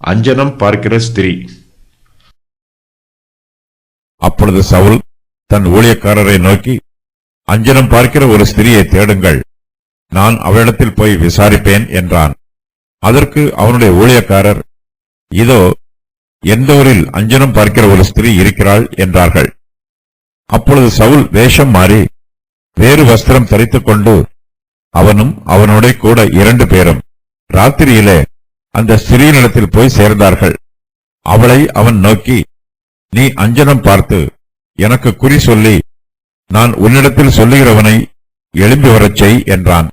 அஞ்சனம் பார்க்கிற ஸ்திரீ. அப்பொழுது சவுல் தன் ஊழியக்காரரை நோக்கி, அஞ்சனம் பார்க்கிற ஒரு ஸ்திரியை தேடுங்கள், நான் அவளிடத்தில் போய் விசாரிப்பேன் என்றான். அதற்கு அவனுடைய ஊழியக்காரர், இதோ எந்தோரில் அஞ்சனம் பார்க்கிற ஒரு ஸ்திரீ இருக்கிறாள் என்றார்கள். அப்பொழுது சவுல் வேஷம் மாறி வேறு வஸ்திரம் தரித்துக் கொண்டு அவனும் அவனோட கூட 2 பேரும் ராத்திரியிலே அந்த ஸ்திரீனிடத்தில் போய் சேர்ந்தார்கள். அவளை அவன் நோக்கி, நீ அஞ்சனம் பார்த்து எனக்கு குறி சொல்லி நான் உன்னிடத்தில் சொல்லுகிறவனை எழும்பி வரச் செய் என்றான்.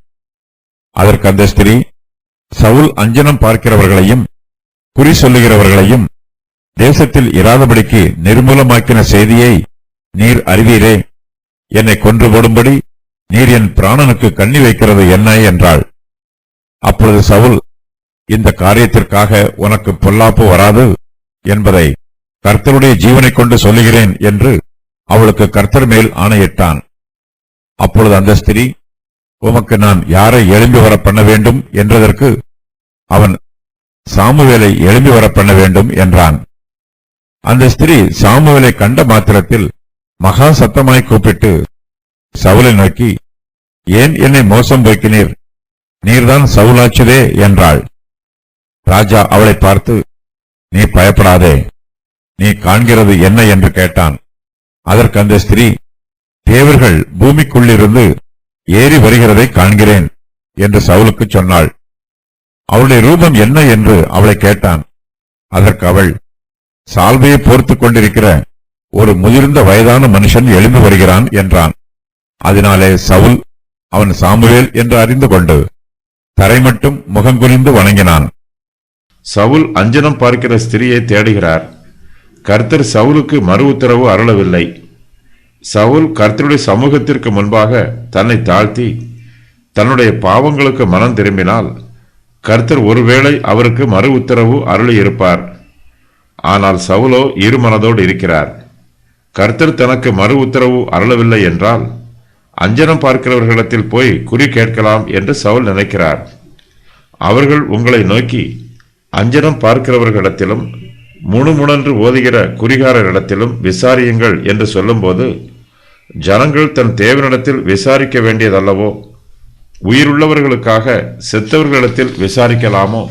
அதற்கு அந்த ஸ்திரீ, சவுல் அஞ்சனம் பார்க்கிறவர்களையும் குறி சொல்லுகிறவர்களையும் தேசத்தில் இராதபடிக்கு நிர்மூலமாக்கின செய்தியை நீர் அறிவீரே, என்னை கொன்று போடும்படி நீர் என் பிராணனுக்கு கண்ணி வைக்கிறது என்ன என்றாள். அப்பொழுது சவுல், இந்த காரியத்திற்காக உனக்கு பொல்லாப்பு வராது என்பதை கர்த்தருடைய ஜீவனைக் கொண்டு சொல்லுகிறேன் என்று அவளுக்கு கர்த்தர் மேல் ஆணையிட்டான். அப்பொழுது அந்த ஸ்திரீ, உமக்கு நான் யாரை எழும்பி வர பண்ண வேண்டும் என்றதற்கு அவன், சாமுவேலை எழும்பி வர பண்ண வேண்டும் என்றான். அந்த ஸ்திரீ சாமுவேலை கண்ட மாத்திரத்தில் மகா சத்தமாய் கூப்பிட்டு சவுலை நோக்கி, ஏன் என்னை மோசம் போக்கினீர், நீர்தான் சவுலாச்சுதே என்றாள். ராஜா அவளை பார்த்து, நீ பயப்படாதே, நீ காண்கிறது என்ன என்று கேட்டான். அதற்கு அந்த ஸ்திரீ, தேவர்கள் பூமிக்குள்ளிருந்து ஏறி வருகிறதை காண்கிறேன் என்று சவுலுக்கு சொன்னாள். அவளுடைய ரூபம் என்ன என்று அவளை கேட்டான். அதற்கு அவள், சால்வையை போர்த்துக் கொண்டிருக்கிற ஒரு முதிர்ந்த வயதான மனுஷன் எழும்பி வருகிறான் என்றான். அதனாலே சவுல் அவன் சாமுவேல் என்று அறிந்து கொண்டு தரை மட்டும் முகங்குனிந்து வணங்கினான். சவுல் அஞ்சனம் பார்க்கிற ஸ்திரியை தேடுகிறார். கர்த்தர் சவுலுக்கு மறு உத்தரவு அருளவில்லை. சவுல் கர்த்தருடைய சமூகத்திற்கு முன்பாக தன்னை தாழ்த்தி தன்னுடைய பாவங்களுக்கு மனம் திரும்பினால் கர்த்தர் ஒருவேளை அவருக்கு மறு உத்தரவு அருளி இருப்பார். ஆனால் சவுலோ இருமனதோடு இருக்கிறார். கர்த்தர் தனக்கு மறு உத்தரவு அருளவில்லை என்றால் அஞ்சனம் பார்க்கிறவர்களிடத்தில் போய் குறி கேட்கலாம் என்று சவுல் நினைக்கிறார். அவர்கள் உங்களை நோக்கி அஞ்சனம் பார்க்கிறவர்களிடத்திலும் முணுமுணன்று ஓதுகிற குறிகாரரிடத்திலும் விசாரியுங்கள் என்று சொல்லும்போது ஜனங்கள் தன் தேவனிடத்தில் விசாரிக்க வேண்டியதல்லவோ? உயிருள்ளவர்களுக்காக செத்தவர்களிடத்தில் விசாரிக்கலாமோ?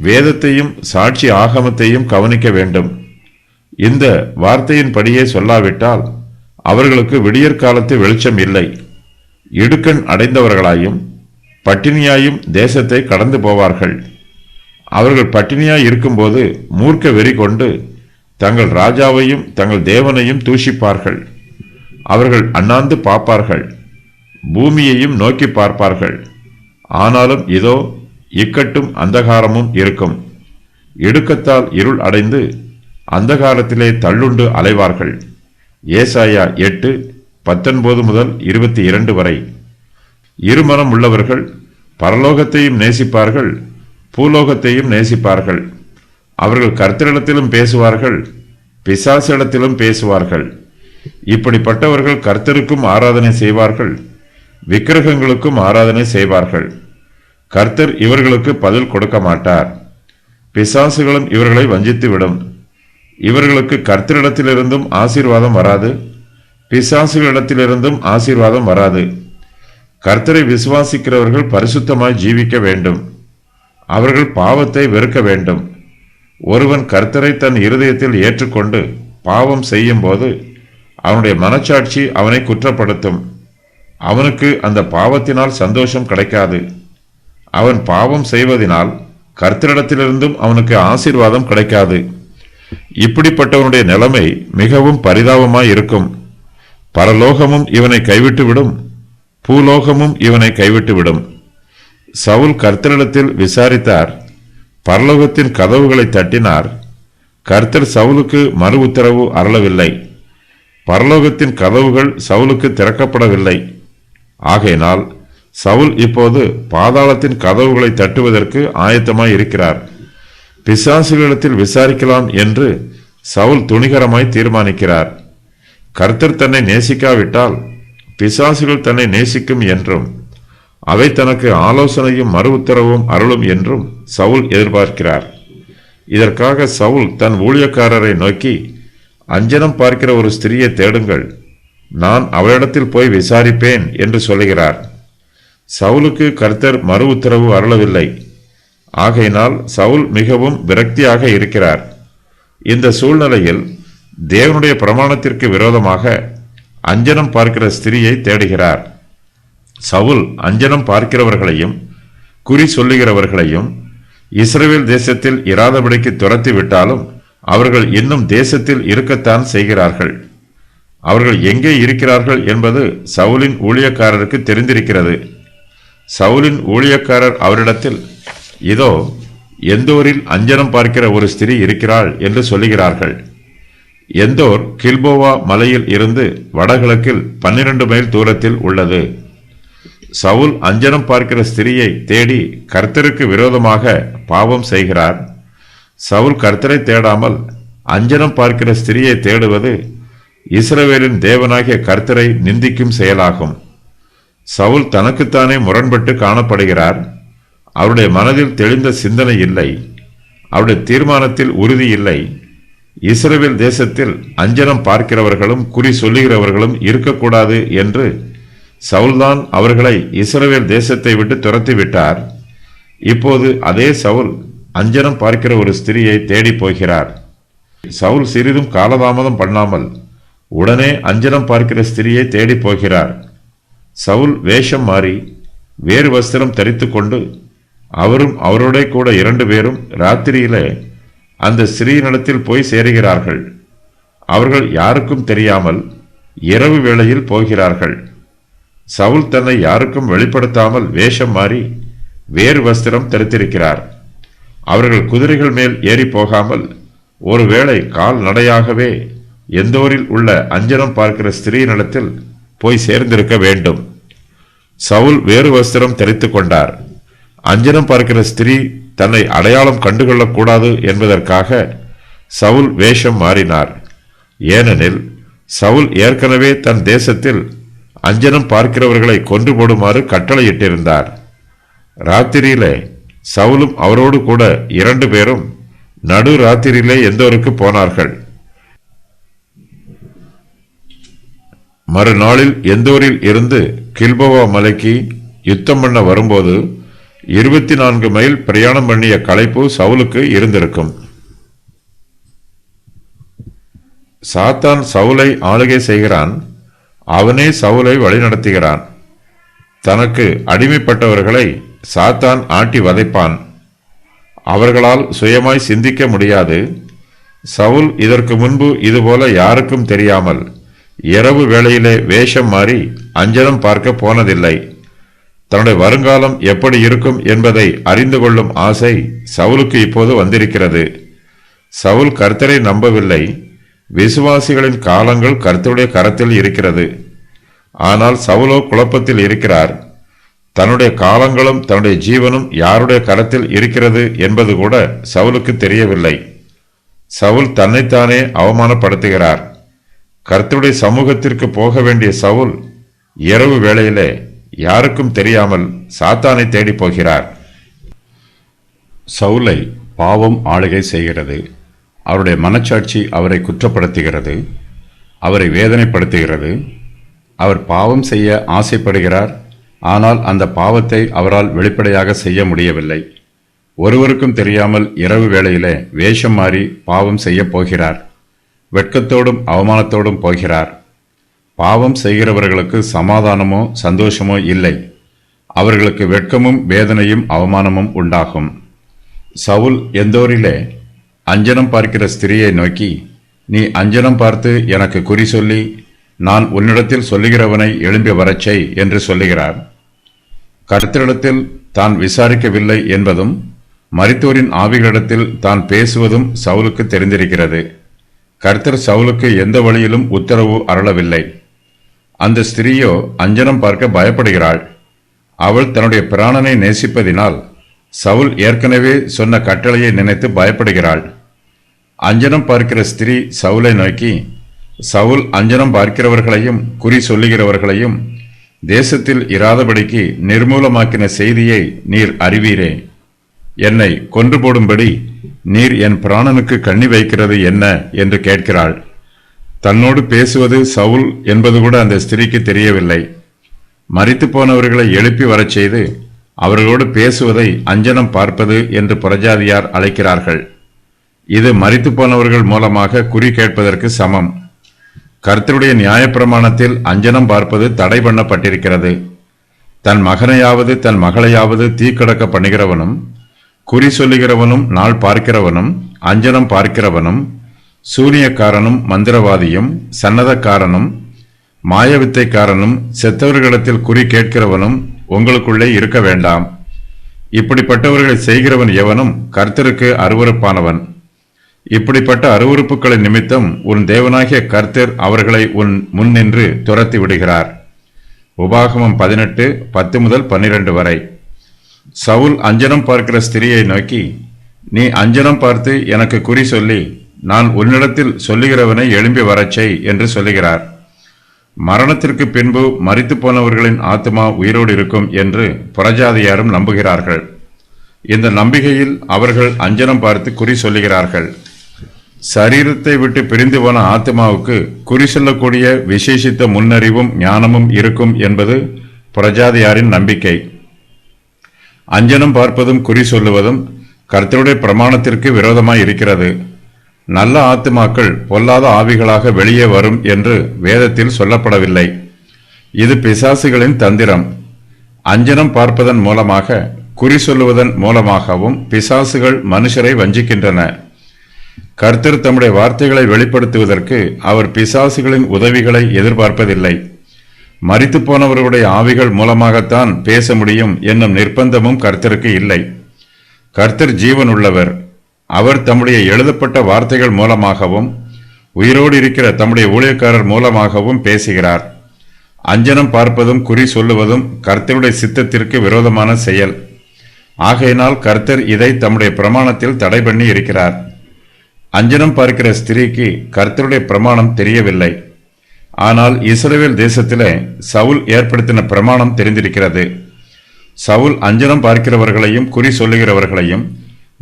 வேதத்தையும் சாட்சி ஆகமத்தையும் கவனிக்க வேண்டும். இந்த வார்த்தையின்படியே சொல்லாவிட்டால் அவர்களுக்கு விடியற்காலத்து வெளிச்சம் இல்லை. இடுக்கண் அடைந்தவர்களாயும் பட்டினியாயும் தேசத்தை கடந்து போவார்கள். அவர்கள் பட்டினியாய் இருக்கும்போது மூர்க்க வெறி கொண்டு தங்கள் ராஜாவையும் தங்கள் தேவனையும் தூஷிப்பார்கள். அவர்கள் அண்ணாந்து பார்ப்பார்கள், பூமியையும் நோக்கி பார்ப்பார்கள். ஆனாலும் இதோ இக்கட்டும் அந்தகாரமும் இருக்கும். இடுக்கத்தால் இருள் அடைந்து அந்தகாரத்திலே தள்ளுண்டு அலைவார்கள். ஏசாயா 8:19 முதல் 22 வரை. இருமனம் உள்ளவர்கள் பரலோகத்தையும் நேசிப்பார்கள், பூலோகத்தையும் நேசிப்பார்கள். அவர்கள் கர்த்தரிடத்திலும் பேசுவார்கள், பிசாசிடத்திலும் பேசுவார்கள். இப்படிப்பட்டவர்கள் கர்த்தருக்கும் ஆராதனை செய்வார்கள், விக்கிரகங்களுக்கும் ஆராதனை செய்வார்கள். கர்த்தர் இவர்களுக்கு பதில் கொடுக்க மாட்டார். பிசாசுகளும் இவர்களை வஞ்சித்து விடும். இவர்களுக்கு கர்த்தரிடத்திலிருந்தும் ஆசீர்வாதம் வராது, பிசாசுகளிடத்திலிருந்தும் ஆசீர்வாதம் வராது. கர்த்தரை விசுவாசிக்கிறவர்கள் பரிசுத்தமாய் ஜீவிக்க வேண்டும். அவர்கள் பாவத்தை வெறுக்க வேண்டும். ஒருவன் கர்த்தரை தன் இருதயத்தில் ஏற்றுக்கொண்டு பாவம் செய்யும் போது அவனுடைய மனச்சாட்சி அவனை குற்றப்படுத்தும். அவனுக்கு அந்த பாவத்தினால் சந்தோஷம் கிடைக்காது. அவன் பாவம் செய்வதனால் கர்த்தரிடத்திலிருந்தும் அவனுக்கு ஆசீர்வாதம் கிடைக்காது. இப்படிப்பட்டவனுடைய நிலைமை மிகவும் பரிதாபமாய் இருக்கும். பரலோகமும் இவனை கைவிட்டுவிடும், பூலோகமும் இவனை கைவிட்டுவிடும். சவுல் கர்த்தரிடத்தில் விசாரித்தார், பரலோகத்தின் கதவுகளை தட்டினார். கர்த்தர் சவுலுக்கு மறு உத்தரவு அருளவில்லை. பரலோகத்தின் கதவுகள் சவுலுக்கு திறக்கப்படவில்லை. ஆகையினால் சவுல் இப்போது பாதாளத்தின் கதவுகளை தட்டுவதற்கு ஆயத்தமாய் இருக்கிறார். பிசாசுகளிடத்தில் விசாரிக்கலாம் என்று சவுல் துணிகரமாய் தீர்மானிக்கிறார். கர்த்தர் தன்னை நேசிக்காவிட்டால் பிசாசுகள் தன்னை நேசிக்கும் என்றும் அவை தனக்கு ஆலோசனையும் மறு உத்தரவும் அருளும் என்றும் சவுல் எதிர்பார்க்கிறார். இதற்காக சவுல் தன் ஊழியக்காரரை நோக்கி, அஞ்சனம் பார்க்கிற ஒரு ஸ்திரியை தேடுங்கள், நான் அவளிடத்தில் போய் விசாரிப்பேன் என்று சொல்லுகிறார். சவுலுக்கு கர்த்தர் மறு உத்தரவு அருளவில்லை. ஆகையினால் சவுல் மிகவும் விரக்தியாக இருக்கிறார். இந்த சூழ்நிலையில் தேவனுடைய பிரமாணத்திற்கு விரோதமாக அஞ்சனம் பார்க்கிற ஸ்திரியை தேடுகிறார். சவுல் அஞ்சனம் பார்க்கிறவர்களையும் குறி சொல்லுகிறவர்களையும் இஸ்ரவேல் தேசத்தில் இராதபடிக்கு துரத்தி விட்டாலும் அவர்கள் இன்னும் தேசத்தில் இருக்கத்தான் செய்கிறார்கள். அவர்கள் எங்கே இருக்கிறார்கள் என்பது சவுலின் ஊழியக்காரருக்கு தெரிந்திருக்கிறது. சவுலின் ஊழியக்காரர் அவரிடத்தில், இதோ எந்தோரில் அஞ்சனம் பார்க்கிற ஒரு ஸ்திரீ இருக்கிறாள் என்று சொல்லுகிறார்கள். எந்தோர் கில்போவா மலையில் இருந்து வடகிழக்கில் 12 மைல் தூரத்தில் உள்ளது. சவுல் அஞ்சனம் பார்க்கிற ஸ்திரியை தேடி கர்த்தருக்கு விரோதமாக பாவம் செய்கிறார். சவுல் கர்த்தரை தேடாமல் அஞ்சனம் பார்க்கிற ஸ்திரியை தேடுவது இஸ்ரவேலின் தேவனாகிய கர்த்தரை நிந்திக்கும் செயலாகும். சவுல் தனக்குத்தானே முரண்பட்டு காணப்படுகிறார். அவருடைய மனதில் தெளிந்த சிந்தனை இல்லை. அவருடைய தீர்மானத்தில் உறுதி இல்லை. இஸ்ரவேல் தேசத்தில் அஞ்சனம் பார்க்கிறவர்களும் குறி சொல்லுகிறவர்களும் இருக்கக்கூடாது என்று சவுல்தான் அவர்களை இஸ்ரவேல் தேசத்தை விட்டு துரத்தி விட்டார். இப்போது அதே சவுல் அஞ்சனம் பார்க்கிற ஒரு ஸ்திரியை தேடி போகிறார். சவுல் சிறிதும் காலதாமதம் பண்ணாமல் உடனே அஞ்சனம் பார்க்கிற ஸ்திரியை தேடி போகிறார். சவுல் வேஷம் மாறி வேறு வஸ்திரம் தரித்து கொண்டு அவரும் அவரோட கூட 2 பேரும் ராத்திரியிலே அந்த ஸ்திரீனிடத்தில் போய் சேருகிறார்கள். அவர்கள் யாருக்கும் தெரியாமல் இரவு வேளையில் போகிறார்கள். சவுல் தன்னை யாருக்கும் வெளிப்படுத்தாமல் வேஷம் மாறி வேறு வஸ்திரம் தரித்திருக்கிறார். அவர்கள் குதிரைகள் மேல் ஏறி போகாமல் ஒருவேளை கால் நடையாகவே எந்தோரில் உள்ள அஞ்சனம் பார்க்கிற ஸ்திரீனிடத்தில் போய் சேர்ந்திருக்க வேண்டும். சவுல் வேறு வஸ்திரம் தரித்து கொண்டார். அஞ்சனம் பார்க்கிற ஸ்திரீ தன்னை அடையாளம் கண்டுகொள்ளக்கூடாது என்பதற்காக சவுல் வேஷம் மாறினார். ஏனெனில் சவுல் ஏற்கனவே தன் தேசத்தில் அஞ்சனம் பார்க்கிறவர்களை கொன்று போடுமாறு கட்டளையிட்டிருந்தார். ராத்திரியிலே சவுலும் அவரோடு கூட 2 பேரும் நடு ராத்திரியிலே எந்தோருக்கு போனார்கள். மறுநாளில் எந்தோரில் இருந்து கில்போவா மலைக்கு யுத்தம் பண்ண வரும்போது 24 மைல் பிரயாணம் பண்ணிய களைப்பு சவுலுக்கு இருந்திருக்கும். சாத்தான் சவுலை ஆளுகை செய்கிறான். அவனே சவுலை வழிநடத்துகிறான். தனக்கு அடிமைப்பட்டவர்களை சாத்தான் ஆட்டி வதைப்பான். அவர்களால் சுயமாய் சிந்திக்க முடியாது. சவுல் இதற்கு முன்பு இதுபோல யாருக்கும் தெரியாமல் இரவு வேளையிலே வேஷம் மாறி அஞ்சனம் பார்க்க போனதில்லை. தன்னுடைய வருங்காலம் எப்படி இருக்கும் என்பதை அறிந்து கொள்ளும் ஆசை சவுலுக்கு இப்போது வந்திருக்கிறது. சவுல் கர்த்தரை நம்பவில்லை. விசுவாசிகளின் காலங்கள் கர்த்தருடைய கரத்தில் இருக்கிறது. ஆனால் சவுலோ குழப்பத்தில் இருக்கிறார். தன்னுடைய காலங்களும் தன்னுடைய ஜீவனும் யாருடைய கரத்தில் இருக்கிறது என்பது கூட சவுலுக்கு தெரியவில்லை. சவுல் தன்னைத்தானே அவமானப்படுத்துகிறார். கர்த்தருடைய சமூகத்திற்கு போக வேண்டிய சவுல் இரவு வேளையிலே யாருக்கும் தெரியாமல் சாத்தானை தேடி போகிறார். சவுலை பாவம் ஆளுகை செய்கிறது. அவருடைய மனச்சாட்சி அவரை குற்றப்படுத்துகிறது, அவரை வேதனைப்படுத்துகிறது. அவர் பாவம் செய்ய ஆசைப்படுகிறார். ஆனால் அந்த பாவத்தை அவரால் வெளிப்படையாக செய்ய முடியவில்லை. ஒருவருக்கும் தெரியாமல் இரவு வேளையிலே வேஷம் மாறி பாவம் செய்ய போகிறார். வெட்கத்தோடும் அவமானத்தோடும் போகிறார். பாவம் செய்கிறவர்களுக்கு சமாதானமோ சந்தோஷமோ இல்லை. அவர்களுக்கு வெட்கமும் வேதனையும் அவமானமும் உண்டாகும். சவுல் எந்தோரிலே அஞ்சனம் பார்க்கிற ஸ்திரியை நோக்கி, நீ அஞ்சனம் பார்த்து எனக்கு குறி சொல்லி நான் உன்னிடத்தில் சொல்லுகிறவனை எழும்பி வரச் செய் என்று சொல்லுகிறார். கர்த்தரிடத்தில் தான் விசாரிக்கவில்லை என்பதும் மரித்தோரின் ஆவிகளிடத்தில் தான் பேசுவதும் சவுலுக்கு தெரிந்திருக்கிறது. கர்த்தர் சவுலுக்கு எந்த வழியிலும் உத்தரவு அருளவில்லை. அந்த ஸ்திரீயோ அஞ்சனம் பார்க்க பயப்படுகிறாள். அவள் தன்னுடைய பிராணனை நேசிப்பதினால் சவுல் ஏற்கனவே சொன்ன கட்டளையை நினைத்து பயப்படுகிறாள். அஞ்சனம் பார்க்கிற ஸ்திரீ சவுலை நோக்கி, சவுல் அஞ்சனம் பார்க்கிறவர்களையும் குறி சொல்லுகிறவர்களையும் தேசத்தில் இராதபடிக்கு நிர்மூலமாக்கின செய்தியை நீர் அறிவீரே. என்னை கொன்று போடும்படி நீர் என் பிராணனுக்கு கண்ணி வைக்கிறது என்ன என்று கேட்கிறாள். தன்னோடு பேசுவது சவுல் என்பது கூட அந்த ஸ்திரீக்கு தெரியவில்லை. மரித்து போனவர்களை எழுப்பி வரச் செய்து அவர்களோடு பேசுவதை அஞ்சனம் பார்ப்பது என்று புறஜாதியார் அழைக்கிறார்கள். இது மரித்து போனவர்கள் மூலமாக குறி கேட்பதற்கு சமம். கர்த்தருடைய நியாயப்பிரமாணத்தில் அஞ்சனம் பார்ப்பது தடை பண்ணப்பட்டிருக்கிறது. தன் மகனையாவது தன் மகளையாவது தீக்கடக்க பண்ணுகிறவனும், குறி சொல்லுகிறவனும், நாள் பார்க்கிறவனும், அஞ்சனம் பார்க்கிறவனும், சூனியக்காரனும், மந்திரவாதியும், சன்னதக்காரனும், மாயவித்தைக்காரனும், செத்தவர்களிடத்தில் குறி கேட்கிறவனும் உங்களுக்குள்ளே இருக்க வேண்டாம். இப்படிப்பட்டவர்களை செய்கிறவன் எவனும் கர்த்தருக்கு அருவருப்பானவன். இப்படிப்பட்ட அருவருப்புகளின் நிமித்தம் உன் தேவனாகிய கர்த்தர் அவர்களை உன் முன் நின்று துரத்தி விடுகிறார். உபாகமம் 18:10-12 வரை. சவுல் அஞ்சனம் பார்க்கிற ஸ்திரியை நோக்கி, நீ அஞ்சனம் பார்த்து எனக்கு குறி சொல்லி நான் உன்னிடத்தில் சொல்லுகிறவனை எழும்பி வரச் செய் என்று சொல்லுகிறார். மரணத்திற்கு பின்பு மரித்து போனவர்களின் ஆத்மா உயிரோடு இருக்கும் என்று புறஜாதியாரும் நம்புகிறார்கள். இந்த நம்பிக்கையில் அவர்கள் அஞ்சனம் பார்த்து குறி சொல்லுகிறார்கள். சரீரத்தை விட்டு பிரிந்து போன ஆத்மாவுக்கு குறி சொல்லக்கூடிய விசேஷித்த முன்னறிவும் ஞானமும் இருக்கும் என்பது புறஜாதியாரின் நம்பிக்கை. அஞ்சனம் பார்ப்பதும் குறி சொல்லுவதும் கர்த்தருடைய பிரமாணத்திற்கு விரோதமாய் இருக்கிறது. நல்ல ஆத்துமாக்கள் பொல்லாத ஆவிகளாக வெளியே வரும் என்று வேதத்தில் சொல்லப்படவில்லை. இது பிசாசுகளின் தந்திரம். அஞ்சனம் பார்ப்பதன் மூலமாக, குறி சொல்லுவதன் மூலமாகவும் பிசாசுகள் மனுஷரை வஞ்சிக்கின்றன. கர்த்தர் தம்முடைய வார்த்தைகளை வெளிப்படுத்துவதற்கு அவர் பிசாசுகளின் உதவிகளை எதிர்பார்ப்பதில்லை. மரித்து போனவர்களுடைய ஆவிகள் மூலமாகத்தான் பேச முடியும் என்னும் நிர்பந்தமும் கர்த்தருக்கு இல்லை. கர்த்தர் ஜீவன் உள்ளவர். அவர் தம்முடைய எழுதப்பட்ட வார்த்தைகள் மூலமாகவும் உயிரோடு இருக்கிற தம்முடைய ஊழியக்காரர் மூலமாகவும் பேசுகிறார். அஞ்சனம் பார்ப்பதும் குறி சொல்லுவதும் கர்த்தருடைய சித்தத்திற்கு விரோதமான செயல். ஆகையினால் கர்த்தர் இதை தம்முடைய பிரமாணத்தில் தடை பண்ணி இருக்கிறார். அஞ்சனம் பார்க்கிற ஸ்திரீக்கு கர்த்தருடைய பிரமாணம் தெரியவில்லை. ஆனால் இஸ்ரவேல் தேசத்திலே சவுல் ஏற்படுத்தின பிரமாணம் தெரிந்திருக்கிறது. சவுல் அஞ்சனம் பார்க்கிறவர்களையும் குறி சொல்லுகிறவர்களையும்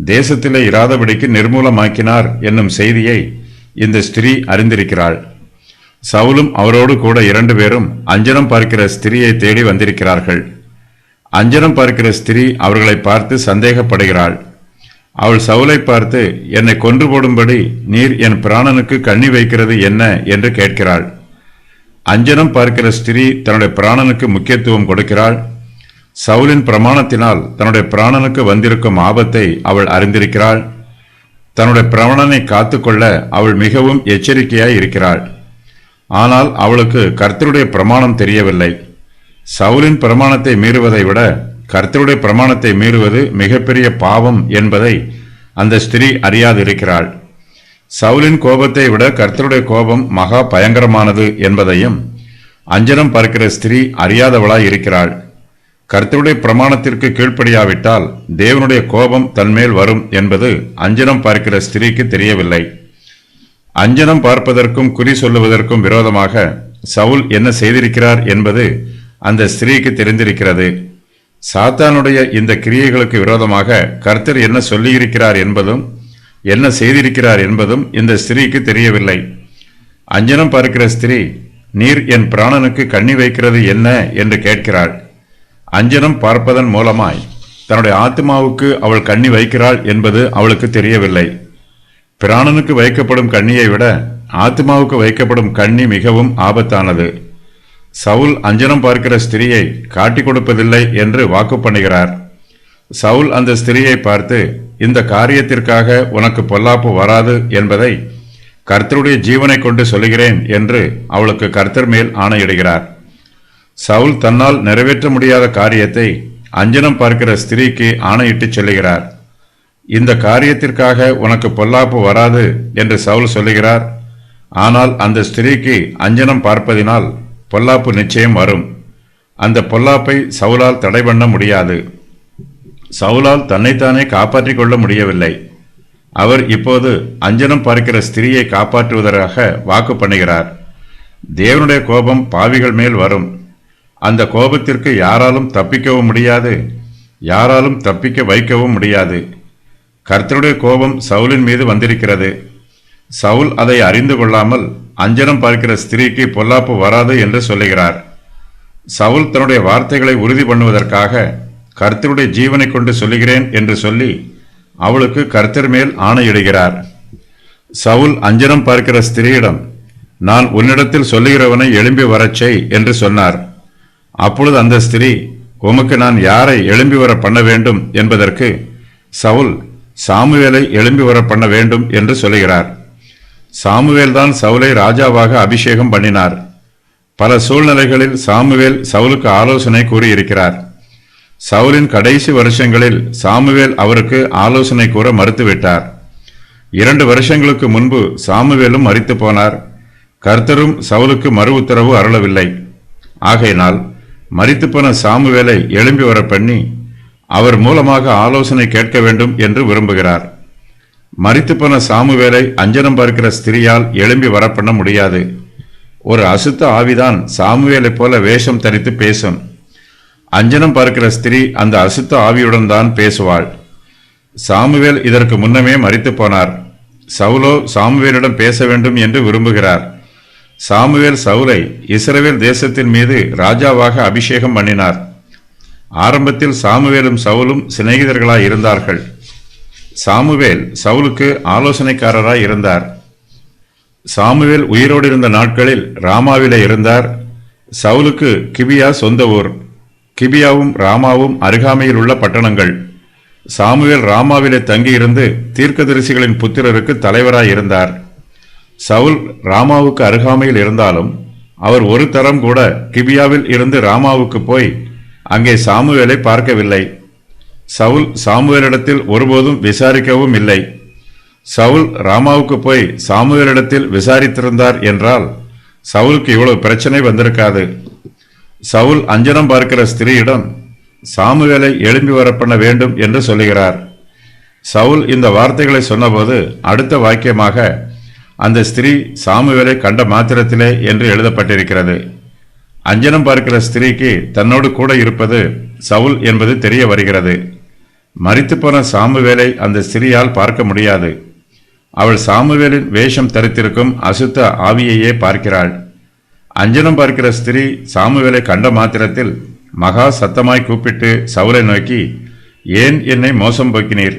தேசத்திலே இராதபடிக்கு நிர்மூலமாக்கினார் என்னும் செய்தியை இந்த ஸ்திரீ அறிந்திருக்கிறாள். சவுலும் அவரோடு கூட 2 பேரும் அஞ்சனம் பார்க்கிற ஸ்திரியை தேடி வந்திருக்கிறார்கள். அஞ்சனம் பார்க்கிற ஸ்திரீ அவர்களை பார்த்து சந்தேகப்படுகிறாள். அவள் சவுலை பார்த்து, என்னை கொன்று போடும்படி நீர் என் பிராணனுக்கு கண்ணி வைக்கிறது என்ன என்று கேட்கிறாள். அஞ்சனம் பார்க்கிற ஸ்திரீ தன்னுடைய பிராணனுக்கு முக்கியத்துவம் கொடுக்கிறாள். சவுலின் பிரமாணத்தினால் தன்னுடைய பிராணனுக்கு வந்திருக்கும் ஆபத்தை அவள் அறிந்திருக்கிறாள். தன்னுடைய பிராணனை காத்துக்கொள்ள அவள் மிகவும் எச்சரிக்கையாய் இருக்கிறாள். ஆனால் அவளுக்கு கர்த்தருடைய பிரமாணம் தெரியவில்லை. சவுலின் பிரமாணத்தை மீறுவதை விட கர்த்தருடைய பிரமாணத்தை மீறுவது மிகப்பெரிய பாவம் என்பதை அந்த ஸ்திரீ அறியாதிருக்கிறாள். சவுலின் கோபத்தை விட கர்த்தருடைய கோபம் மகா பயங்கரமானது என்பதையும் அஞ்சனம் பார்க்கிற ஸ்திரீ அறியாதவளாய் இருக்கிறாள். கர்த்தருடைய பிரமாணத்திற்கு கீழ்ப்படியாவிட்டால் தேவனுடைய கோபம் தன்மேல் வரும் என்பது அஞ்சனம் பார்க்கிற ஸ்திரீக்கு தெரியவில்லை. அஞ்சனம் பார்ப்பதற்கும் குறி சொல்லுவதற்கும் விரோதமாக சவுல் என்ன செய்திருக்கிறார் என்பது அந்த ஸ்திரீக்கு தெரிந்திருக்கிறது. சாத்தானுடைய இந்த கிரியைகளுக்கு விரோதமாக கர்த்தர் என்ன சொல்லியிருக்கிறார் என்பதும் என்ன செய்திருக்கிறார் என்பதும் இந்த ஸ்திரீக்கு தெரியவில்லை. அஞ்சனம் பார்க்கிற ஸ்திரீ, நீர் என் பிராணனுக்கு கண்ணி வைக்கிறது என்ன என்று கேட்கிறாள். அஞ்சனம் பார்ப்பதன் மூலமாய் தன்னுடைய ஆத்மாவுக்கு அவள் கண்ணி வைக்கிறாள் என்பது அவளுக்கு தெரியவில்லை. பிராணனுக்கு வைக்கப்படும் கண்ணியை விட ஆத்மாவுக்கு வைக்கப்படும் கண்ணி மிகவும் ஆபத்தானது. சவுல் அஞ்சனம் பார்க்கிற ஸ்திரியை காட்டிக் கொடுப்பதில்லை என்று வாக்கு பண்ணுகிறார். சவுல் அந்த ஸ்திரியை பார்த்து, இந்த காரியத்திற்காக உனக்கு பொல்லாப்பு வராது என்பதை கர்த்தருடைய ஜீவனை கொண்டு சொல்லுகிறேன் என்று அவளுக்கு கர்த்தர் மேல் ஆணையிடுகிறார். சவுல் தன்னால் நிறைவேற்ற முடியாத காரியத்தை அஞ்சனம் பார்க்கிற ஸ்திரீக்கு ஆணையிட்டு சொல்லுகிறார். இந்த காரியத்திற்காக உனக்கு பொல்லாப்பு வராது என்று சவுல் சொல்லுகிறார். ஆனால் அந்த ஸ்திரீக்கு அஞ்சனம் பார்ப்பதினால் பொல்லாப்பு நிச்சயம் வரும். அந்த பொல்லாப்பை சவுலால் தடை பண்ண முடியாது. சவுலால் தன்னைத்தானே காப்பாற்றிக் கொள்ள முடியவில்லை. அவர் இப்போது அஞ்சனம் பார்க்கிற ஸ்திரியை காப்பாற்றுவதற்காக வாக்கு பண்ணுகிறார். தேவனுடைய கோபம் பாவிகள் மேல் வரும். அந்த கோபத்திற்கு யாராலும் தப்பிக்கவும் முடியாது, யாராலும் தப்பிக்க வைக்கவும் முடியாது. கர்த்தருடைய கோபம் சவுலின் மீது வந்திருக்கிறது. சவுல் அதை அறிந்து கொள்ளாமல் அஞ்சனம் பார்க்கிற ஸ்திரீக்கு பொல்லாப்பு வராது என்று சொல்லுகிறார். சவுல் தன்னுடைய வார்த்தைகளை உறுதி பண்ணுவதற்காக கர்த்தருடைய ஜீவனை கொண்டு சொல்லுகிறேன் என்று சொல்லி அவளுக்கு கர்த்தர் மேல் ஆணையிடுகிறார். சவுல் அஞ்சனம் பார்க்கிற ஸ்திரீயிடம், நான் உன்னிடத்தில் சொல்லுகிறவனை எழும்பி வரச் செய் என்று சொன்னார். அப்பொழுது அந்த ஸ்திரீ, உமக்கு நான் யாரை எழும்பி வர பண்ண வேண்டும் என்பதற்கு சவுல், சாமுவேலை எழும்பி வர பண்ண வேண்டும் என்று சொல்லுகிறார். சாமுவேல் தான் சவுலை ராஜாவாக அபிஷேகம் பண்ணினார். பல சூழ்நிலைகளில் சாமுவேல் சவுலுக்கு ஆலோசனை கூறியிருக்கிறார். சவுலின் கடைசி வருஷங்களில் சாமுவேல் அவருக்கு ஆலோசனை கூற மறுத்துவிட்டார். 2 வருஷங்களுக்கு முன்பு சாமுவேலும் மரித்து போனார். கர்த்தரும் சவுலுக்கு மறு உத்தரவு அருளவில்லை. ஆகையினால் மரித்துப்போன சாமுவேலை எழும்பி வர பண்ணி அவர் மூலமாக ஆலோசனை கேட்க வேண்டும் என்று விரும்புகிறார். மரித்துப்போன சாமுவேலை அஞ்சனம் பார்க்கிற ஸ்திரியால் எழும்பி வர பண்ண முடியாது. ஒரு அசுத்த ஆவிதான் சாமுவேலை போல வேஷம் தரித்து பேசும். அஞ்சனம் பார்க்கிற ஸ்திரீ அந்த அசுத்த ஆவியுடன் தான் பேசுவாள். சாமுவேல் இதற்கு முன்னமே மரித்து போனார். சவுலோ சாமுவேலிடம் பேச வேண்டும் என்று விரும்புகிறார். சாமுவேல் சவுலை இஸ்ரவேல் தேசத்தின் மீது ராஜாவாக அபிஷேகம் பண்ணினார். ஆரம்பத்தில் சாமுவேலும் சவுலும் சிநேகிதர்களாய் இருந்தார்கள். சாமுவேல் சவுலுக்கு ஆலோசனைக்காரராய் இருந்தார். சாமுவேல் உயிரோடு இருந்த நாட்களில் ராமாவிலே இருந்தார். சவுலுக்கு கிபியா சொந்த ஊர். கிபியாவும் ராமாவும் அருகாமையில் உள்ள பட்டணங்கள். சாமுவேல் ராமாவிலே தங்கியிருந்து தீர்க்கதரிசிகளின் புத்திரருக்கு தலைவராய் இருந்தார். சவுல் ராமாவுக்கு அருகாமையில் இருந்தாலும் அவர் ஒரு தரம் கூட கிபியாவில் இருந்து ராமாவுக்கு போய் அங்கே சாமுவேலை பார்க்கவில்லை. சவுல் சாமுவேலிடத்தில் ஒருபோதும் விசாரிக்கவும் இல்லை. சவுல் ராமாவுக்கு போய் சாமுவேலிடத்தில் விசாரித்திருந்தார் என்றால் சவுலுக்கு இவ்வளவு பிரச்சனை வந்திருக்காது. சவுல் அஞ்சனம் பார்க்கிற ஸ்திரீயிடம் சாமுவேலை எழும்பி வர பண்ண வேண்டும் என்று சொல்லுகிறார். சவுல் இந்த வார்த்தைகளை சொன்னபோது அடுத்த வாக்கியமாக அந்த ஸ்திரீ சாமுவேலை கண்ட மாத்திரத்திலே என்று எழுதப்பட்டிருக்கிறது. அஞ்சனம் பார்க்கிற ஸ்திரீக்கு தன்னோடு கூட இருப்பது சவுல் என்பது தெரிய வருகிறது. மரித்துப்போன சாமுவேலை அந்த ஸ்திரீயால் பார்க்க முடியாது. அவள் சாமுவேலின் வேஷம் தரித்திருக்கும் அசுத்த ஆவியையே பார்க்கிறாள். அஞ்சனம் பார்க்கிற ஸ்திரீ சாமுவேலை கண்ட மாத்திரத்தில் மகா சத்தமாய் கூப்பிட்டு சவுலை நோக்கி, ஏன் என்னை மோசம் போக்கினீர்?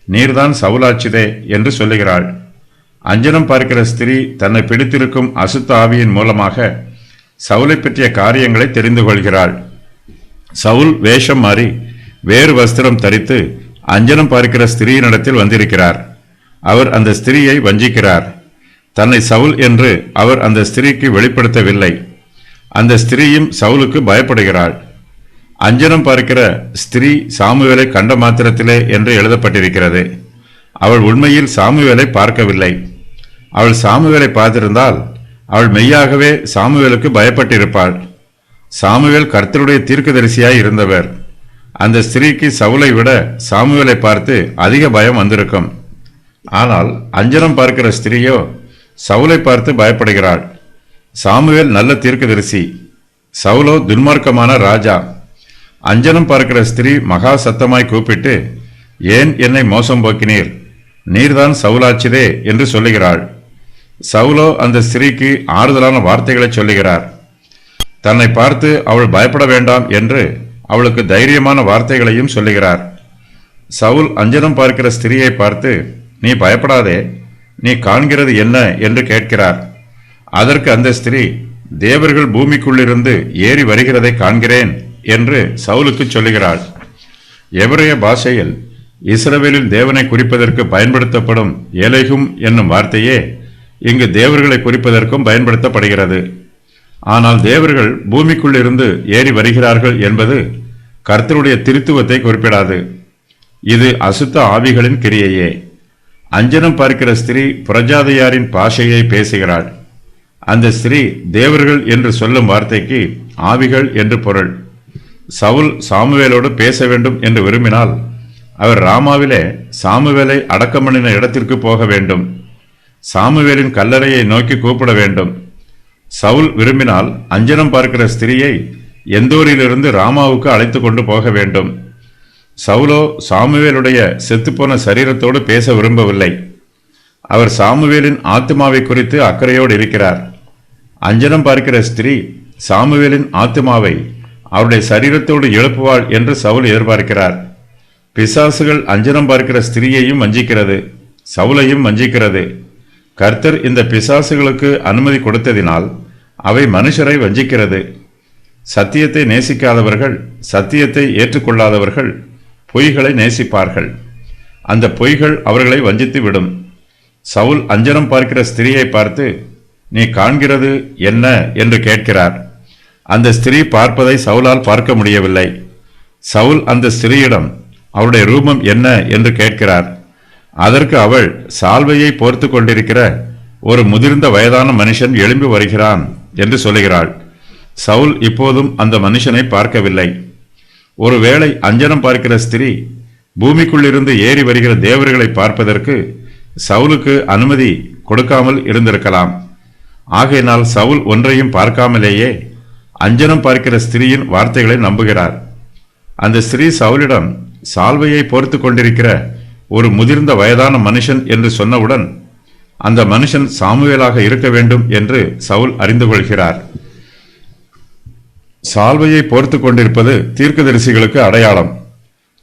நீர்தான் சவுலாச்சிதே என்று சொல்லுகிறாள். அஞ்சனம் பார்க்கிற ஸ்திரீ தன்னை பிடித்திருக்கும் அசுத்த ஆவியின் மூலமாக சவுலை பற்றிய காரியங்களை தெரிந்து கொள்கிறாள். சவுல் வேஷம் மாறி வேறு வஸ்திரம் தரித்து அஞ்சனம் பார்க்கிற ஸ்திரீயினிடத்தில் வந்திருக்கிறார். அவர் அந்த ஸ்திரீயை வஞ்சிக்கிறார். தன்னை சவுல் என்று அவர் அந்த ஸ்திரீக்கு வெளிப்படுத்தவில்லை. அந்த ஸ்திரீயும் சவுலுக்கு பயப்படுகிறாள். அஞ்சனம் பார்க்கிற ஸ்திரீ சாமுவேலை கண்ட மாத்திரத்திலே என்று எழுதப்பட்டிருக்கிறது. அவள் உண்மையில் சாமுவேலை பார்க்கவில்லை. அவள் சாமுவேலை பார்த்திருந்தால் அவள் மெய்யாகவே சாமுவேலுக்கு பயப்பட்டிருப்பாள். சாமுவேல் கர்த்தருடைய தீர்க்கதரிசியாய் இருந்தவர். அந்த ஸ்திரீக்கு சவுலை விட சாமுவேலை பார்த்து அதிக பயம் வந்திருக்கும். ஆனால் அஞ்சனம் பார்க்கிற ஸ்திரீயோ சவுலை பார்த்து பயப்படுகிறாள். சாமுவேல் நல்ல தீர்க்கதரிசி, சவுலோ துன்மார்க்கமான ராஜா. அஞ்சனம் பார்க்கிற ஸ்திரீ மகா சத்தமாய் கூப்பிட்டு, ஏன் என்னை மோசம் போக்கினீர்? நீர்தான் சவுலாச்சிதே என்று சொல்லுகிறாள். சவுலோ அந்த ஸ்திரீக்கு ஆறுதலான வார்த்தைகளை சொல்லுகிறார். தன்னை பார்த்து அவள் பயப்பட வேண்டாம் என்று அவளுக்கு தைரியமான வார்த்தைகளையும் சொல்லுகிறார். சவுல் அஞ்சனம் பார்க்கிற ஸ்திரீயை பார்த்து, நீ பயப்படாதே, நீ காண்கிறது என்ன என்று கேட்கிறார். அதற்கு அந்த ஸ்திரீ, தேவர்கள் பூமிக்குள்ளிருந்து ஏறி வருகிறதை காண்கிறேன் என்று சவுலுக்கு சொல்லுகிறாள். எபிரேய பாஷையில் இஸ்ரவேலில் தேவனை குறிப்பதற்கு பயன்படுத்தப்படும் எலேகும் என்னும் வார்த்தையே இங்கு தேவர்களை குறிப்பதற்கும் பயன்படுத்தப்படுகிறது. ஆனால் தேவர்கள் பூமிக்குள்ளிருந்து ஏறி வருகிறார்கள் என்பது கர்த்தருடைய திருத்துவத்தை குறிப்பிடாது. இது அசுத்த ஆவிகளின் கிரியையே. அஞ்சனம் பார்க்கிற ஸ்திரீ பிரஜாதையாரின் பாஷையை பேசுகிறாள். அந்த ஸ்திரீ தேவர்கள் என்று சொல்லும் வார்த்தைக்கு ஆவிகள் என்று பொருள். சவுல் சாமுவேலோடு பேச வேண்டும் என்று விரும்பினால் அவர் ராமாவிலே சாமுவேலை அடக்கம் பண்ணின இடத்திற்கு போக வேண்டும். சாமுவேலின் கல்லறையை நோக்கி கூப்பிட வேண்டும். சவுல் விரும்பினால் அஞ்சனம் பார்க்கிற ஸ்திரீயை எந்தோரிலிருந்து ராமாவுக்கு அழைத்து கொண்டு போக வேண்டும். சவுலோ சாமுவேலுடைய செத்துப்போன சரீரத்தோடு பேச விரும்பவில்லை. அவர் சாமுவேலின் ஆத்துமாவை குறித்து அக்கறையோடு இருக்கிறார். அஞ்சனம் பார்க்கிற ஸ்திரீ சாமுவேலின் ஆத்துமாவை அவருடைய சரீரத்தோடு எழுப்புவாள் என்று சவுல் எதிர்பார்க்கிறார். பிசாசுகள் அஞ்சனம் பார்க்கிற ஸ்திரீயையும் வஞ்சிக்கிறது, சவுலையும் வஞ்சிக்கிறது. கர்த்தர் இந்த பிசாசுகளுக்கு அனுமதி கொடுத்ததினால் அவை மனுஷரை வஞ்சிக்கிறது. சத்தியத்தை நேசிக்காதவர்கள், சத்தியத்தை ஏற்றுக்கொள்ளாதவர்கள் பொய்களை நேசிப்பார்கள். அந்த பொய்கள் அவர்களை வஞ்சித்து விடும். சவுல் அஞ்சனம் பார்க்கிற ஸ்திரீயை பார்த்து, நீ காண்கிறது என்ன என்று கேட்கிறார். அந்த ஸ்திரீ பார்ப்பதை சவுலால் பார்க்க முடியவில்லை. சவுல் அந்த ஸ்திரீயிடம் அவருடைய ரூபம் என்ன என்று கேட்கிறார். அதற்கு அவள், சால்வையை போர்த்து கொண்டிருக்கிற ஒரு முதிர்ந்த வயதான மனுஷன் எழும்பி வருகிறான் என்று சொல்லுகிறாள். சவுல் இப்போதும் அந்த மனுஷனை பார்க்கவில்லை. ஒருவேளை அஞ்சனம் பார்க்கிற ஸ்திரீ பூமிக்குள்ளிருந்து ஏறி வருகிற தேவர்களை பார்ப்பதற்கு சவுலுக்கு அனுமதி கொடுக்காமல் இருந்திருக்கலாம். ஆகையினால் சவுல் ஒன்றையும் பார்க்காமலேயே அஞ்சனம் பார்க்கிற ஸ்திரீயின் வார்த்தைகளை நம்புகிறார். அந்த ஸ்திரீ சவுலிடம் சால்வையை போர்த்து கொண்டிருக்கிற ஒரு முதிர்ந்த வயதான மனுஷன் என்று சொன்னவுடன் அந்த மனுஷன் சாமுவேலாக இருக்க வேண்டும் என்று சவுல் அறிந்து கொள்கிறார். சால்வையை போர்த்து கொண்டிருப்பது தீர்க்கதரிசிகளுக்கு அடையாளம்.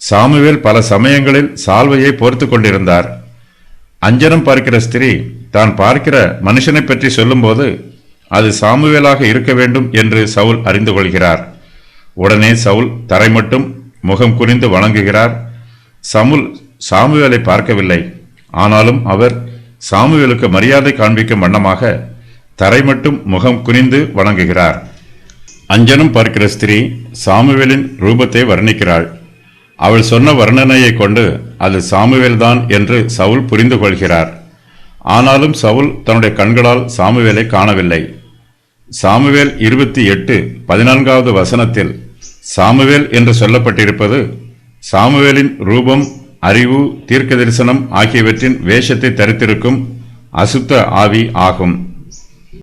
சாமுவேல் பல சமயங்களில் சால்வையை போர்த்து கொண்டிருந்தார். அஞ்சனம் பார்க்கிற ஸ்திரீ தான் பார்க்கிற மனுஷனை பற்றி சொல்லும்போது அது சாமுவேலாக இருக்க வேண்டும் என்று சவுல் அறிந்து கொள்கிறார். உடனே சவுல் தரை மட்டும் முகம் குனிந்து வணங்குகிறார். சாமுவேலை பார்க்கவில்லை. ஆனாலும் அவர் சாமுவேலுக்கு மரியாதை காண்பிக்கும் வண்ணமாக தரை மட்டும் முகம் குனிந்து வணங்குகிறார். அஞ்சனம் பார்க்கிற ஸ்திரீ சாமுவேலின் ரூபத்தை வர்ணிக்கிறாள். அவள் சொன்ன வர்ணனையை கொண்டு அது சாமுவேல்தான் என்று சவுல் புரிந்து கொள்கிறார். ஆனாலும் சவுல் தன்னுடைய கண்களால் சாமுவேலை காணவில்லை. சாமுவேல் 28:14 வசனத்தில் சாமுவேல் என்று சொல்லப்பட்டிருப்பது சாமுவேலின் ரூபம், அறிவு, தீர்க்க தரிசனம் ஆகியவற்றின் வேஷத்தை தரித்திருக்கும் அசுத்த ஆவி ஆகும்.